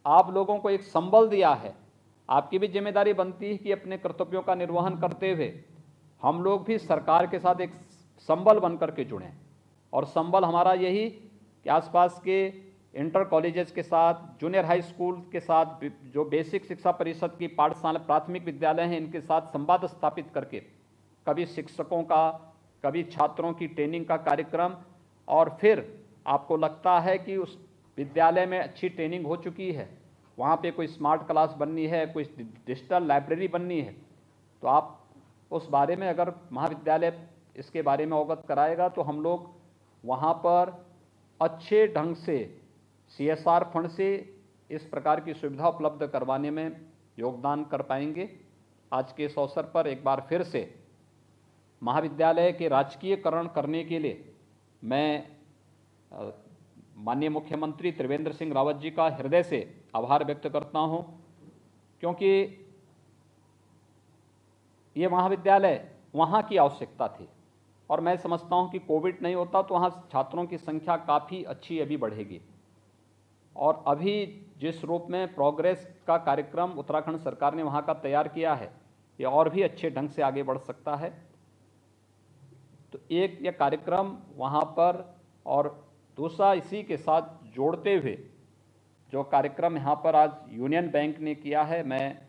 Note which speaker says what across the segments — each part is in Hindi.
Speaker 1: आप लोगों को एक संबल दिया है। आपकी भी जिम्मेदारी बनती है कि अपने कर्तव्यों का निर्वहन करते हुए हम लोग भी सरकार के साथ एक संबल बनकर के जुड़ें। और संबल हमारा यही कि आसपास के इंटर कॉलेजेस के साथ, जूनियर हाई स्कूल के साथ, जो बेसिक शिक्षा परिषद की पाठशाला प्राथमिक विद्यालय हैं, इनके साथ संवाद स्थापित करके कभी शिक्षकों का, कभी छात्रों की ट्रेनिंग का कार्यक्रम, और फिर आपको लगता है कि उस विद्यालय में अच्छी ट्रेनिंग हो चुकी है, वहाँ पे कोई स्मार्ट क्लास बननी है, कोई डिजिटल लाइब्रेरी बननी है, तो आप उस बारे में अगर महाविद्यालय इसके बारे में अवगत कराएगा तो हम लोग वहाँ पर अच्छे ढंग से CSR फंड से इस प्रकार की सुविधा उपलब्ध करवाने में योगदान कर पाएंगे। आज के इस अवसर पर एक बार फिर से महाविद्यालय के राजकीयकरण करने के लिए मैं माननीय मुख्यमंत्री त्रिवेंद्र सिंह रावत जी का हृदय से आभार व्यक्त करता हूं, क्योंकि ये महाविद्यालय वहाँ की आवश्यकता थी और मैं समझता हूँ कि कोविड नहीं होता तो वहाँ छात्रों की संख्या काफ़ी अच्छी अभी बढ़ेगी। और अभी जिस रूप में प्रोग्रेस का कार्यक्रम उत्तराखंड सरकार ने वहाँ का तैयार किया है, ये और भी अच्छे ढंग से आगे बढ़ सकता है। तो एक ये कार्यक्रम वहाँ पर, और दूसरा इसी के साथ जोड़ते हुए जो कार्यक्रम यहाँ पर आज यूनियन बैंक ने किया है, मैं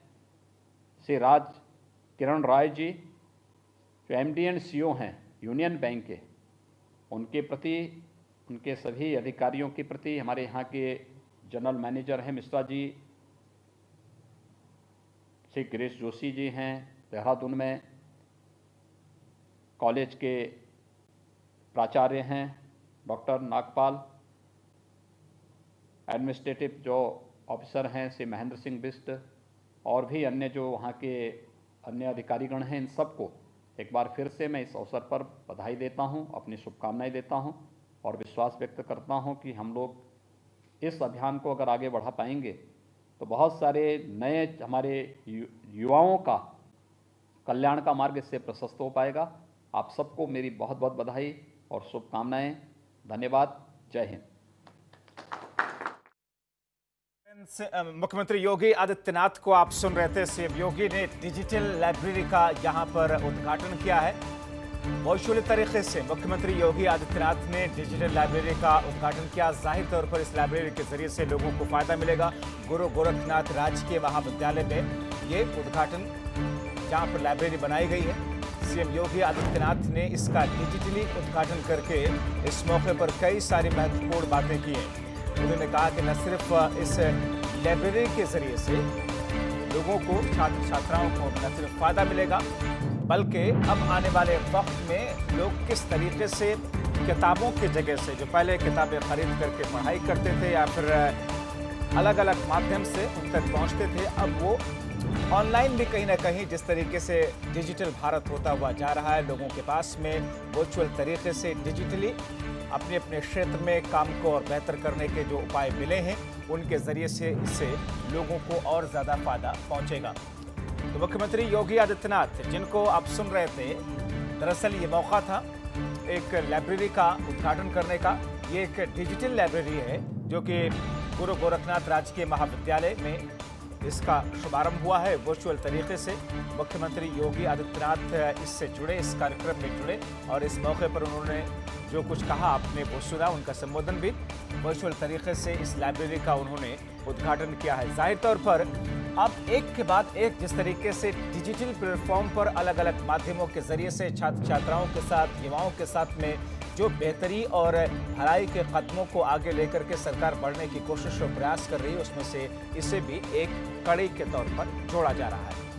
Speaker 1: श्री किरण राय जी जो MD एंड CEO हैं यूनियन बैंक के, उनके प्रति, उनके सभी अधिकारियों के प्रति, हमारे यहाँ के जनरल मैनेजर हैं मिश्रा जी, श्री गिरीश जोशी जी हैं देहरादून में, कॉलेज के प्राचार्य हैं डॉक्टर नागपाल, एडमिनिस्ट्रेटिव जो ऑफिसर हैं श्री महेंद्र सिंह बिष्ट, और भी अन्य जो वहाँ के अन्य अधिकारीगण हैं, इन सबको एक बार फिर से मैं इस अवसर पर बधाई देता हूँ, अपनी शुभकामनाएं देता हूँ और विश्वास व्यक्त करता हूँ कि हम लोग इस अभियान को अगर आगे बढ़ा पाएंगे तो बहुत सारे नए हमारे युवाओं का कल्याण का मार्ग इससे प्रशस्त हो पाएगा। आप सबको मेरी बहुत बहुत बधाई और शुभकामनाएं। धन्यवाद। जय हिंद।
Speaker 2: मुख्यमंत्री योगी आदित्यनाथ को आप सुन रहे थे। सीएम योगी ने डिजिटल लाइब्रेरी का यहां पर उद्घाटन किया है। वर्चुअल तरीके से मुख्यमंत्री योगी आदित्यनाथ ने डिजिटल लाइब्रेरी का उद्घाटन किया। जाहिर तौर पर इस लाइब्रेरी के जरिए से लोगों को फायदा मिलेगा। गुरु गोरखनाथ राजकीय महाविद्यालय में ये उद्घाटन, जहां पर लाइब्रेरी बनाई गई है, सीएम योगी आदित्यनाथ ने इसका डिजिटली उद्घाटन करके इस मौके पर कई सारी महत्वपूर्ण बातें की हैं। उन्होंने कहा कि न सिर्फ इस लाइब्रेरी के जरिए से लोगों को, छात्र छात्राओं को न सिर्फ फायदा मिलेगा, बल्कि अब आने वाले वक्त में लोग किस तरीके से किताबों की जगह से, जो पहले किताबें खरीद करके पढ़ाई करते थे या फिर अलग अलग माध्यम से उन तक पहुंचते थे, अब वो ऑनलाइन भी कहीं ना कहीं जिस तरीके से डिजिटल भारत होता हुआ जा रहा है, लोगों के पास में वर्चुअल तरीके से डिजिटली अपने अपने क्षेत्र में काम को और बेहतर करने के जो उपाय मिले हैं, उनके जरिए से इससे लोगों को और ज़्यादा फायदा पहुंचेगा। तो मुख्यमंत्री योगी आदित्यनाथ, जिनको आप सुन रहे थे, दरअसल ये मौका था एक लाइब्रेरी का उद्घाटन करने का। ये एक डिजिटल लाइब्रेरी है जो कि गुरु गोरखनाथ राजकीय महाविद्यालय में इसका शुभारंभ हुआ है वर्चुअल तरीके से। मुख्यमंत्री योगी आदित्यनाथ इससे जुड़े, इस कार्यक्रम में जुड़े, और इस मौके पर उन्होंने जो कुछ कहा आपने वो सुना, उनका संबोधन भी वर्चुअल तरीके से इस लाइब्रेरी का उन्होंने उद्घाटन किया है। जाहिर तौर पर अब एक के बाद एक जिस तरीके से डिजिटल प्लेटफॉर्म पर अलग अलग माध्यमों के जरिए से छात्र छात्राओं के साथ, युवाओं के साथ में जो बेहतरी और भलाई के कदमों को आगे लेकर के सरकार बढ़ने की कोशिश और प्रयास कर रही है, उसमें से इसे भी एक कड़ी के तौर पर जोड़ा जा रहा है।